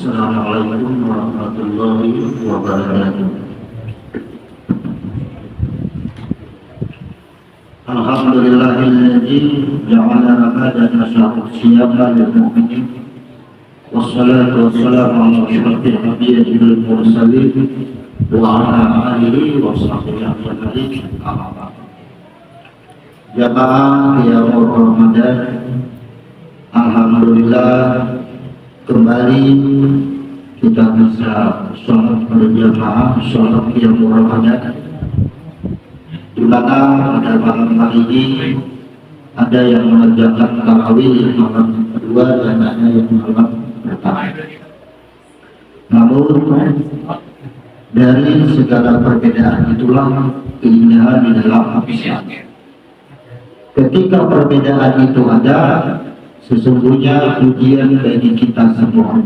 Assalamualaikum warahmatullahi wabarakatuh. Alhamdulillahilladzi ja'ala ramadan siyama lil mu'minin wassalatu wassalamu ala asyrafil anbiya'i wal mursalin wa ala alihi wa sahbihi ajma'in. Jamaah yang Ramadan, alhamdulillah kembali kita bisa sholat berjamaah, sholat yang Ramadan, di mana pada malam hari ini ada yang mengerjakan tarawih malam kedua dan ada yang malam pertama. Namun dari segala perbedaan itulah keindahan di dalam Islam. Ketika perbedaan itu ada, sesungguhnya ujian bagi kita semua.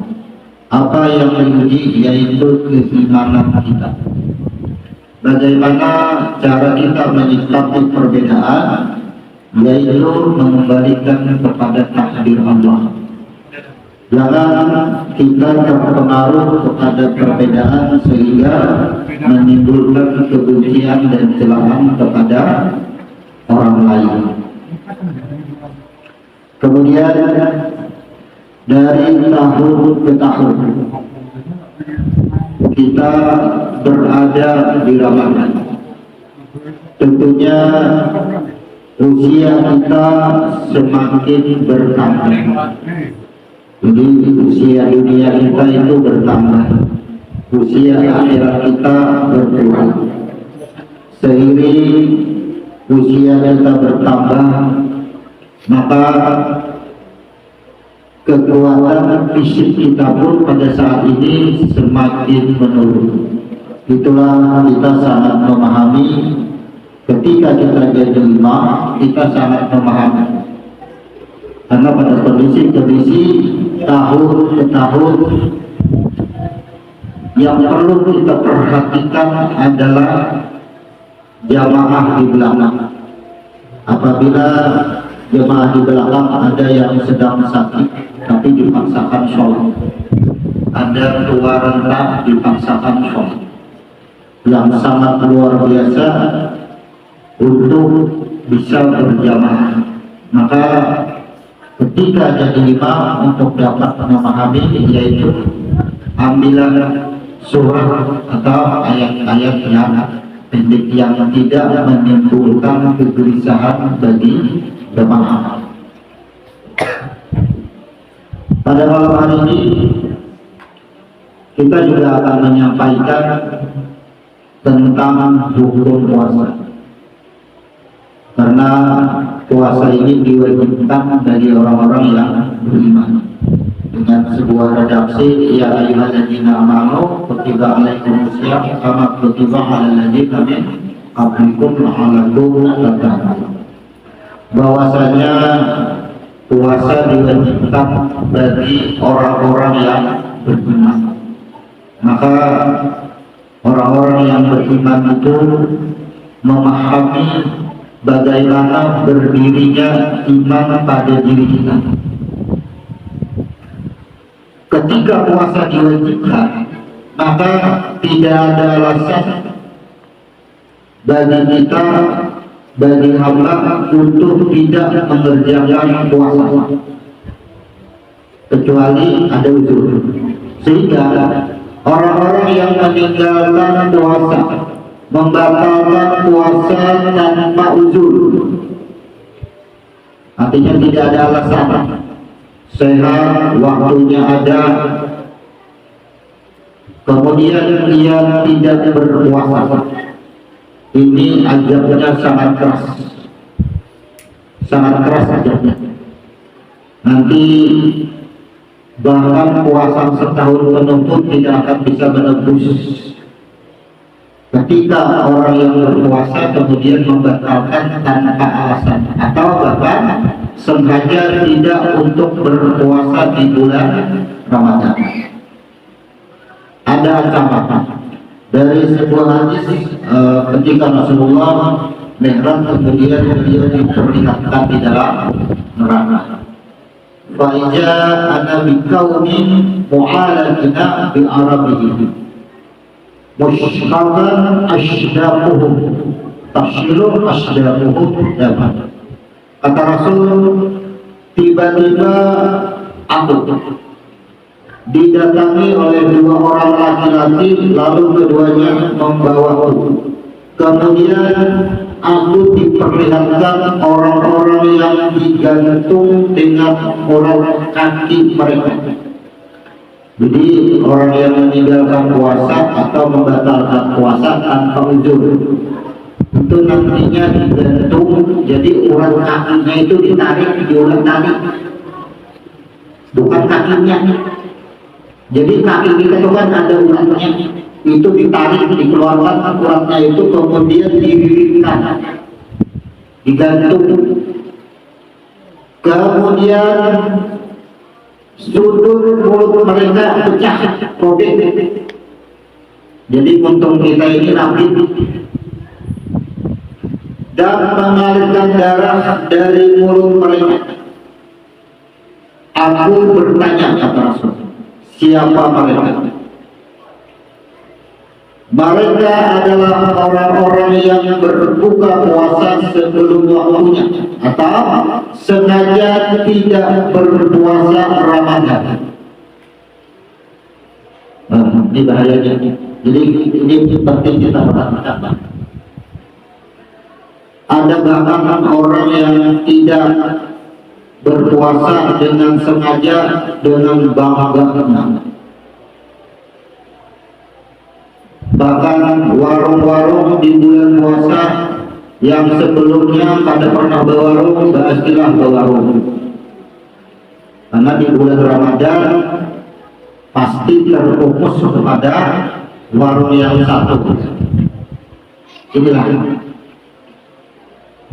Apa yang diuji yaitu keimanan kita. Bagaimana cara kita menyikapi perbedaan, yaitu mengembalikan kepada takdir Allah. Jangan kita terpengaruh kepada perbedaan sehingga menimbulkan kebencian dan celaan kepada orang lain. Kemudian dari tahun ke tahun kita berada di Ramadan. Tentunya usia kita semakin bertambah. Jadi usia dunia kita itu bertambah, usia akhirat kita berkurang. Seiring usia kita bertambah, maka kekuatan fisik kita pun pada saat ini semakin menurun. Itulah kita sangat memahami ketika kita jadi imam, kita sangat memahami. Karena pada kondisi-kondisi tahun ke tahun yang perlu kita perhatikan adalah jamaah di belakang. Apabila jemaah di belakang ada yang sedang sakit tapi dipaksakan sholat, ada tua renta dipaksakan sholat, yang sangat luar biasa untuk bisa berjamaah. Maka ketika jadi imam, untuk dapat memahami, yaitu ambilan surah atau ayat-ayat yang pendek yang tidak menimbulkan kegelisahan bagi jemaah. Pada malam hari ini kita juga akan menyampaikan tentang hukum puasa, karena puasa ini diwajibkan bagi orang-orang yang beriman dengan sebuah redaksi, ya ayyuhalladzina amanu kutiba alaikumus syiyam kama kutiba alal ladzina min qablikum la'allakum tattaqun. Bahwasanya puasa diwajibkan bagi orang-orang yang beriman. Maka orang-orang yang beriman itu memahami bagaimana berdirinya iman pada diri kita. Ketika puasa diwajibkan, maka tidak ada alasan bagi kita, bagi hamba untuk tidak mengerjakan puasa, kecuali ada uzur. Sehingga orang-orang yang meninggalkan puasa, membatalkan puasa tanpa uzur, artinya tidak ada alasan, sehat, waktunya ada, kemudian dia tidak berpuasa, ini azabnya sangat keras, sangat keras azabnya. Nanti bahkan puasa setahun penuh pun tidak akan bisa menebus. Ketika orang yang berpuasa kemudian membatalkan tanpa alasan, atau bahkan sengaja tidak untuk berpuasa di bulan Ramadan, ada ancaman. Dari sebuah hadis, ketika Rasulullah Mi'raj kemudian beliau diperlihatkan di dalam neraka. Faija ana bikaumin mu'aladina bi arabihim mushkalan asdaquhum tashilu asdaquhum dapat. Kata Rasul, tiba-tiba aku didatangi oleh dua orang laki-laki, lalu keduanya membawaku. Kemudian aku diperlihatkan orang-orang yang digantung dengan urat kaki mereka. Jadi orang yang meninggalkan puasa atau membatalkan puasa tanpa uzur itu nantinya digantung, jadi urat kakinya itu ditarik, diulang tarik, bukan kakinya. Jadi kaki kita itu kan ada uratnya, itu ditarik, dikeluarkan uratnya itu, kemudian diliritkan, digantung. Kemudian sudut mulut mereka pecah, robek. Jadi untung kita ini rapi dan mengalirkan darah dari mulut mereka. Aku bertanya, kata Rasul, siapa mereka? Mereka adalah orang-orang yang berbuka puasa sebelum waktunya atau sengaja tidak berpuasa Ramadan. Ini bahayanya. Jadi ini penting kita perhatikan. Ada bahkan orang yang tidak berpuasa dengan sengaja, dengan bangga. Bahkan warung-warung di bulan puasa yang sebelumnya pada pernah berwarung, beristilah berwarung. Karena di bulan Ramadan pasti terfokus kepada warung yang satu. Inilah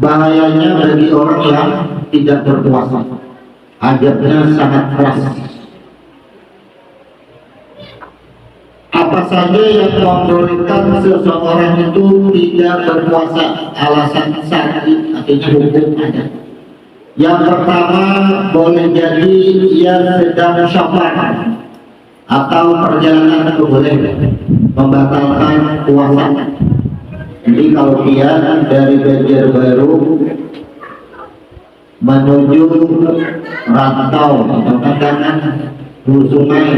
bahayanya bagi orang yang tidak berpuasa. Adabnya sangat keras. Apa saja yang membolehkan seseorang itu tidak berpuasa? Alasan syar'i, artinya hukum ada. Yang pertama, boleh jadi ia sedang safar atau perjalanan itu boleh membatalkan puasa. Jadi kalau dia dari Banjarbaru menuju rantau Pegangan, Hulu Sungai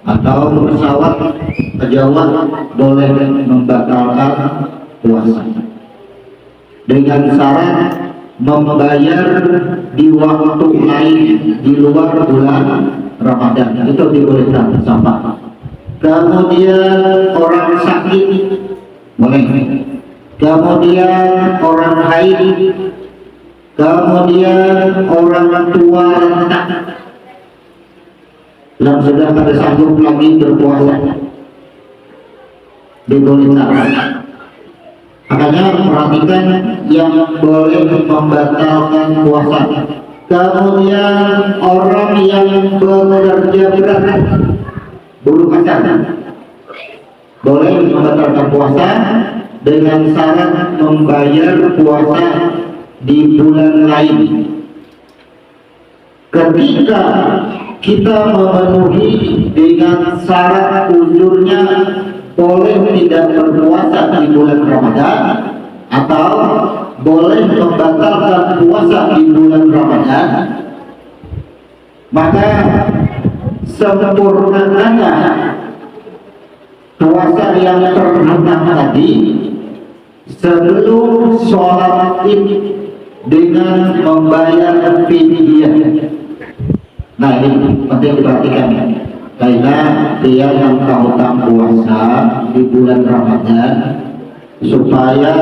atau pesawat ke Jawa, boleh membatalkan puasa dengan syarat membayar di waktu lain di luar bulan Ramadan, itu dibolehkan sama. Kemudian orang sakit boleh, kemudian orang haid, kemudian orang tua rentak yang sudah pada sanggup lagi berpuasa dibolehkan. Makanya perhatikan yang boleh membatalkan puasa. Kemudian orang yang bekerja berat, buruh kasar, boleh membatalkan puasa dengan syarat membayar puasa di bulan lain. Ketika kita memenuhi dengan syarat uzurnya, boleh tidak berpuasa di bulan Ramadan atau boleh membatalkan puasa di bulan Ramadan, maka sempurnakanlah puasa yang terhentak tadi sebelum sholat Id dengan membayar fidyah. Nah, ini penting diperhatikan, karena dia yang hutang puasa di bulan Ramadan supaya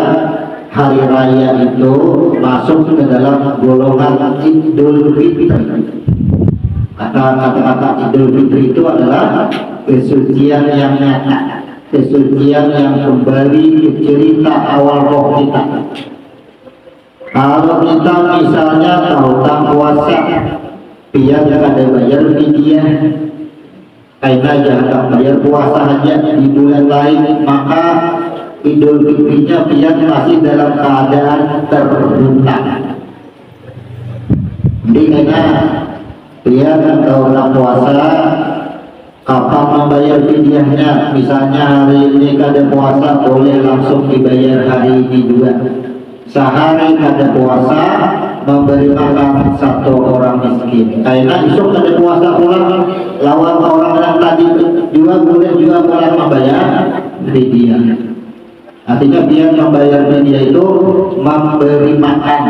hari raya itu masuk ke dalam golongan Idul Fitri. Kata-kata Idul Fitri itu adalah kesucian yang nyata, kesucian yang kembali ke cerita awal roh kita. Kalau kita misalnya hutang puasa, dia ada bayar fidyah, karena jangan bayar puasa hanya di bulan lain, maka Idul Fitrinya dia masih dalam keadaan terhutang. Jadi karena Dia kalau nak puasa, kapan membayar fidyahnya? Misalnya hari ini kada puasa, boleh langsung dibayar hari ini juga. Sehari kada puasa, memberi makan satu orang miskin. Karena besok kada puasa pulang, lawan orang yang tadi juga boleh juga pulang membayar fidyah. Artinya dia membayar fidyah itu memberi makan.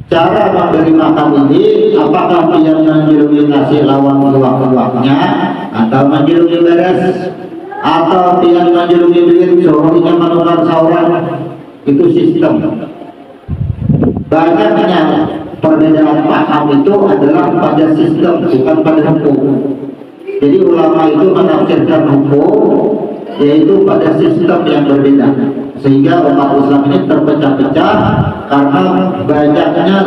Cara memberi makan ini, apakah dia menjulungi nasi lawan uang-uangnya, atau menjulungi beres, atau dia menjulungi duit, suruhnya menukar sauran, itu sistem. Banyaknya perbedaan paham itu adalah pada sistem, bukan pada hukum. Jadi ulama itu menafsirkan hukum, yaitu pada sistem yang berbeda, sehingga umat Islam ini terpecah-pecah karena banyaknya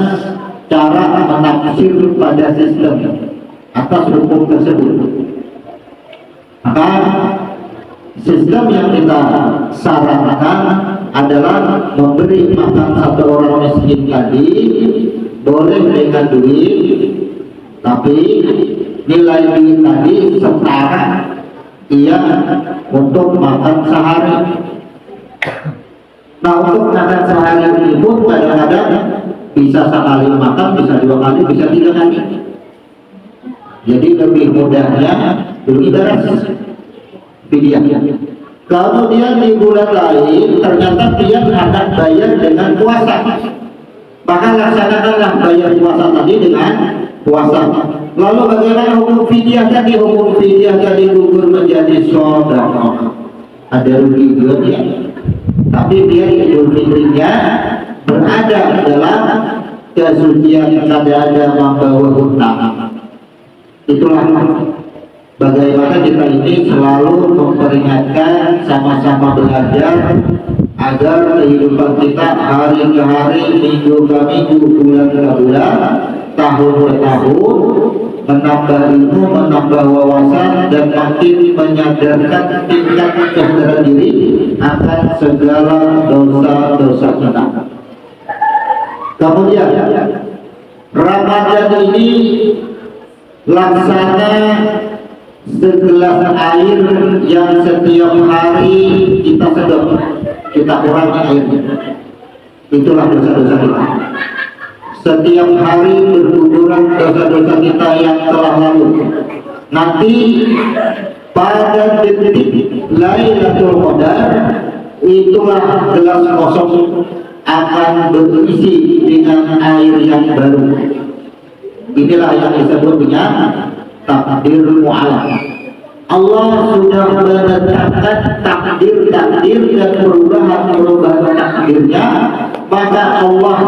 cara menafsir pada sistem atas hukum tersebut. Maka sistem yang kita sarankan adalah memberi makan satu orang miskin tadi boleh dengan duit, tapi nilai duit tadi setara ia untuk makan sehari. Nah, untuk makan sehari ini pun kadang-kadang bisa sekali makan, bisa dua kali, bisa tiga kali. Jadi lebih mudahnya lebih beres fidyah. Kemudian di bulan lain ternyata dia hendak bayar dengan puasa, maka laksanakanlah bayar puasa tadi dengan puasa. Lalu bagaimana hukum fidyah tadi? Hukum fidyah tadi gugur menjadi sedekah. Ada rugi dia, tapi dia Idul Fitrinya berada dalam kesucian, kada ada membawa hutang. Itulah bagaimana kita ini selalu memperingatkan, sama-sama belajar agar kehidupan kita hari ke hari, minggu ke minggu, bulan ke bulan, tahun ke tahun menambah ilmu, menambah wawasan, dan makin menyadarkan tingkat kesadaran diri akan segala dosa-dosa kita. Kemudian Ramadan ini laksana segelas air yang setiap hari kita sedot, kita kurangi airnya. Itulah dosa-dosa kita. Setiap hari berguguran dosa-dosa kita yang telah lalu. Nanti pada detik Lailatul Qadar, itulah gelas kosong akan berisi dengan air yang baru. Inilah yang disebut dengan takdir mu'alaq. Allah sudah menetapkan takdir-takdir dan perubahan-perubahan takdirnya, maka Allah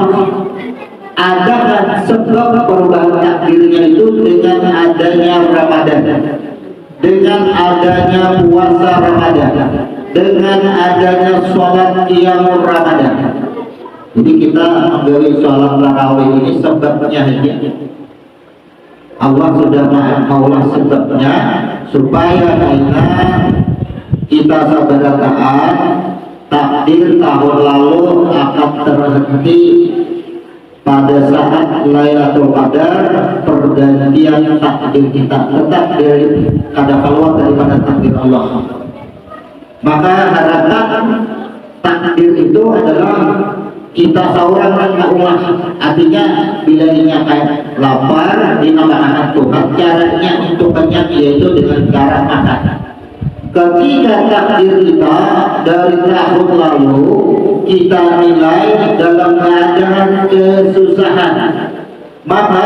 adakan sebab perubahan takdirnya itu dengan adanya Ramadan, dengan adanya puasa Ramadan, dengan adanya sholat qiyamul Ramadan. Jadi kita mengambil sholat tarawih ini sebabnya aja. Allah sudah maulah sebabnya supaya kita sabar taat, takdir tahun lalu akan terhenti pada saat Lailatul Qadar, pergantian takdir kita tetap dari kada keluar daripada takdir Allah. Maka harapan takdir itu adalah kita seorang Allah. Artinya bila dinyakan lapar dinamakan Tuhan, caranya untuk kenyang yaitu dengan cara makan. Ketika takdir kita dari tahun lalu kita nilai dalam keadaan kesusahan, maka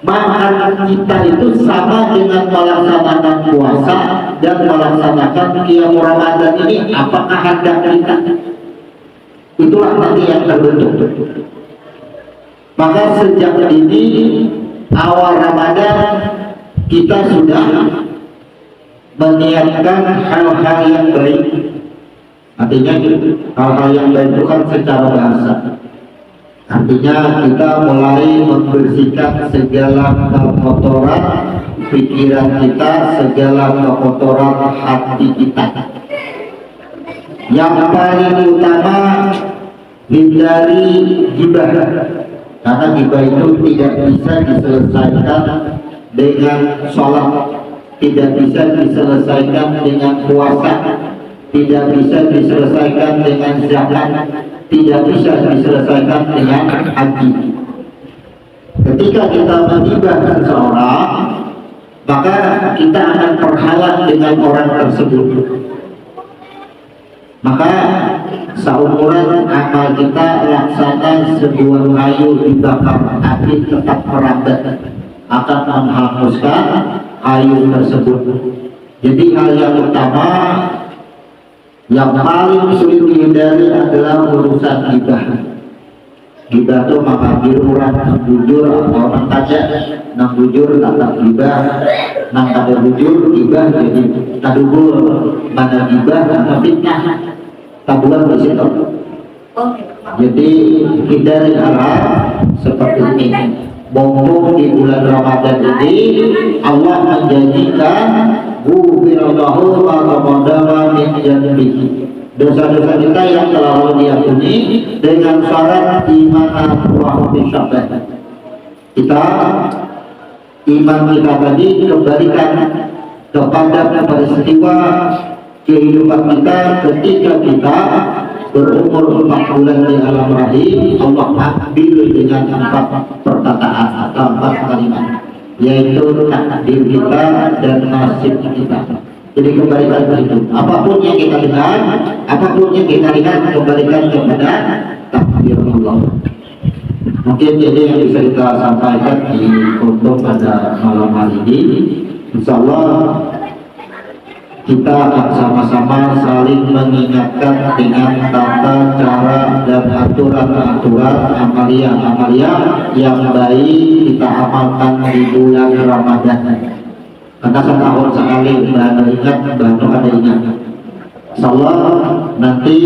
makan kita itu sama dengan melaksanakan puasa dan melaksanakan qiyamul Ramadan ini. Apakah hendak kita? Itulah nanti yang terbentuk. Maka sejak ini awal Ramadan kita sudah menyiapkan hal-hal yang baik. Artinya hal-hal yang baik itu kan secara bahasa. Artinya kita mulai membersihkan segala kekotoran pikiran kita, segala kekotoran hati kita. Yang paling utama hindari gibah. Karena ghibah itu tidak bisa diselesaikan dengan sholat, tidak bisa diselesaikan dengan puasa, tidak bisa diselesaikan dengan zakat, tidak bisa diselesaikan dengan haji. Ketika kita menghibah seseorang, maka kita akan terhalang dengan orang tersebut. Maka seumuran amal kita laksana sebuah kayu dibakar, api tetap merambat akan menghanguskan kayu tersebut. Jadi hal yang utama yang paling sulit dihindari adalah urusan ghibah. Ghibah itu menghadir orang nang bujur atau nang tajak, nang bujur tak ghibah, nang kada bujur ghibah. Jadi kadubul mana ghibah mana fitnah, tabuhan di situ. Jadi hindari hal-hal seperti ini. Mumpung di bulan Ramadan ini Allah menjanjikan ghufirallahu ma taqaddama min dhanbihi, dosa-dosa kita yang telah lalu diampuni dengan syarat iman wa syabbat. Kita iman kita tadi kembalikan kepada peristiwa kehidupan kita ketika kita berumur 4 bulan di alam rahim. Allah ambil dengan 4 perkataan atau 4 kalimat, yaitu takdir kita dan nasib kita. Jadi kembalikan ke situ. Apapun yang kita lihat, apapun yang kita lihat, kembalikan kepada takdir Allah. Mungkin jadi yang bisa kita sampaikan di untuk pada malam hari ini. Insya Allah kita akan sama-sama saling mengingatkan dengan tata cara dan aturan-aturan amalia-amalia yang baik kita amalkan di bulan Ramadan. Karena setahun sekali bahan ingat, bahan ada ingat. Insyaallah nanti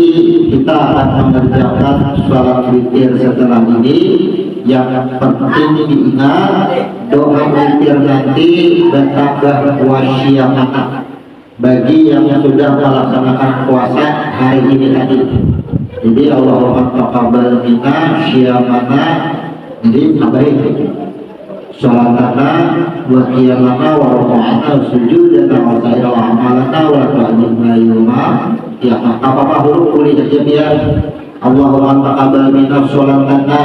kita akan mengerjakan sholat witir setelah ini. Yang penting diingat, doa witir nanti bertambah wasyamah bagi yang sudah melaksanakan puasa hari ini tadi. Jadi Allahumma taqabbal minna syiyamana, jadi baik sholatana wa qiyamana wa ruku'ana sujudana wa sa'ira wa amalana wa ta'limna yawma ya apa-apa huruf boleh saja biar Allahumma taqabbal minna sholatana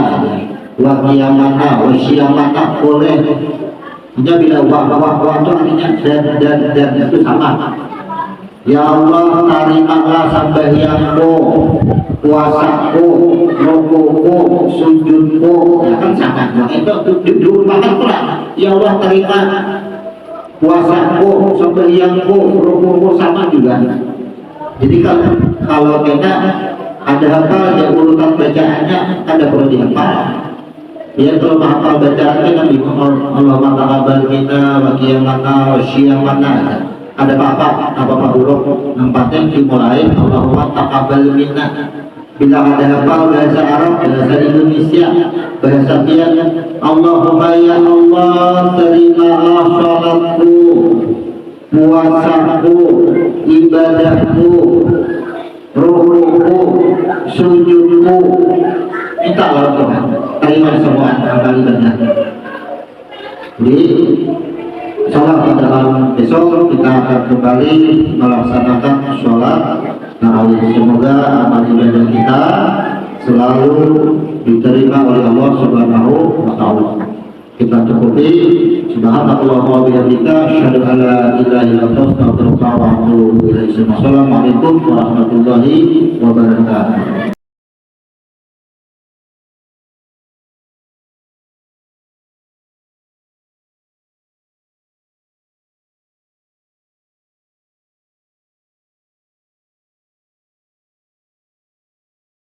wa qiyamana wa syiyamana boleh. Dia bila wah itu artinya dan itu sama. Ya Allah, terimalah sembahyangku, puasaku, rukuku, sujudku, ya kan sama. Nah, itu diumpamakan pula. Ya Allah, terima puasaku, sembahyangku, rukuku sama juga. Jadi kalau kita ada hafal ya urutan bacaannya ada perlu dihafal. Ya kalau hafal bacaannya kan Allahumma taqabbal minna wa qiyamana wa syiyamana. Ada apa huruf empatnya dimulai Allahumma taqabbal minna. Bila ada hafal bahasa Arab, bahasa Indonesia, bahasa Tian, Allahumma ya Allah terimalah salatku, puasaku, ibadahku, rukuku, sujudku. Minta Allah Tuhan terima semua amal ibadah. Jadi sholat dalam besok kita akan kembali melaksanakan sholat tarawih. Semoga amal ibadah kita selalu diterima oleh Allah Subhanahu wa Ta'ala. Kita cukupi. Subhanallah wa bihamdika asyhadu an la ilaha illa anta astaghfiruka wa atubu ilaik. Assalamualaikum warahmatullahi wabarakatuh.